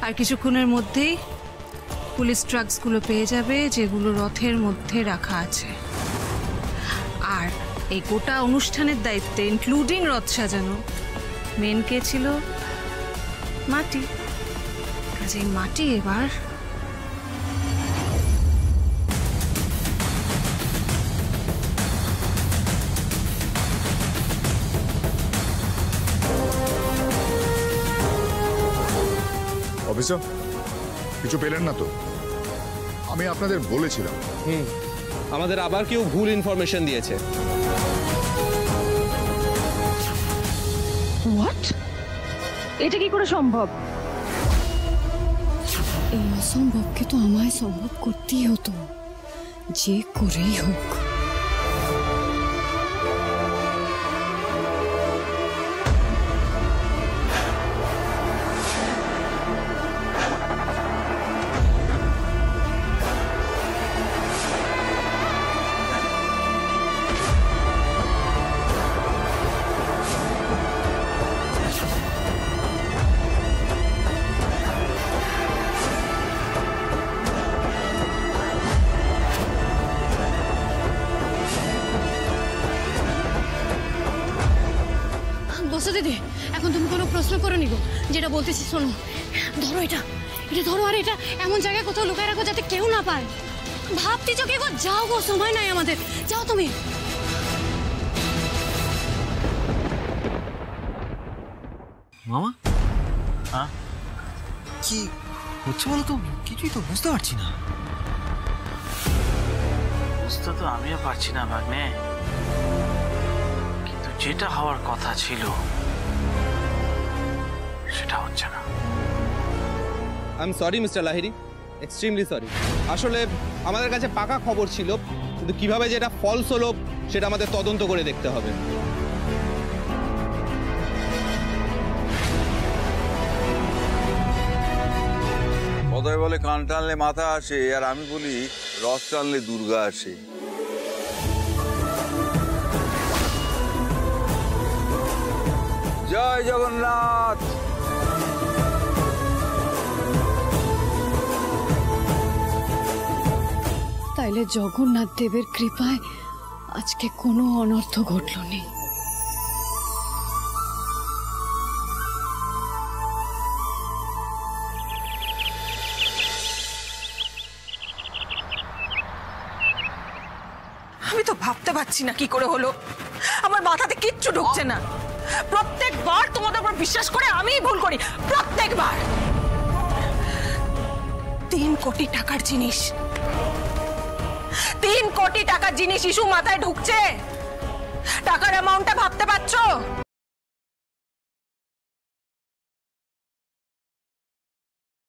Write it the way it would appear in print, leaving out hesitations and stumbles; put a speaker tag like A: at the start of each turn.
A: আর কিছুক্ষণের মধ্যেই পুলিশ ট্রাকসগুলো পেয়ে যাবে যেগুলো রথের মধ্যে রাখা আছে। আর এই গোটা অনুষ্ঠানের দায়িত্বে ইনক্লুডিং রথ সাজানো মেন কে ছিল? মাটি। কাজে মাটি এবার
B: অফিসার কিছু পেলেন না তো? আমি আপনাদের বলেছিলাম।
C: আমাদের আবার কেউ ভুল ইনফরমেশন দিয়েছে।
D: হোয়াট? এটা কি করে সম্ভব? এই অসম্ভবকে তো আমায় সম্ভব করতেই হতো, যে করেই হোক।
E: দিদি, এখন তুমি কোনো প্রশ্ন করো নি গো, যেটা বলতেছি শোনো। ধরো এটা, এটা ধরো, আর এটা এমন জায়গায় কোথাও লুকায় রাখো যাতে কেউ না পায়। ভাবতেছ কি গো? যাও গো, সময় নাই আমাদের, যাও তুমি।
F: মামা কি হচ্ছে বলো তো? কিছুই তো বুঝতে পারছি না।
G: বুঝতে তো আমিও পারছি না ভাগ্নে, কিন্তু যেটা হওয়ার কথা ছিল সেটা হচ্ছে না।
C: I am sorry mister Lahiri, extremely sorry. আসলে আমাদের কাছে পাকা খবর ছিল, কিন্তু কিভাবে যেটা ফলস হলো সেটা আমাদের তদন্ত করে দেখতে হবে।
H: কথায় বলে কান টানলে মাথা আসে, আর আমি বলি রথ টানলে দুর্গা আসে। জয় জগন্নাথ।
D: তাইলে জগন্নাথ দেবের কৃপায় আজকে কোনো অনর্থ ঘটল না।
A: আমি তো ভাবতে পারছি না কি করে হলো, আমার মাথাতে কিচ্ছু ঢুকছে না। প্রত্যেকবার তোমাদের উপর বিশ্বাস করে আমিই ভুল করি, প্রত্যেকবার। 3 কোটি টাকার জিনিস, 3 কোটি টাকার জিনিস ইস্যু মাথায় ঢুকছে। টাকার অ্যামাউন্টটা ভাবতে পারছো?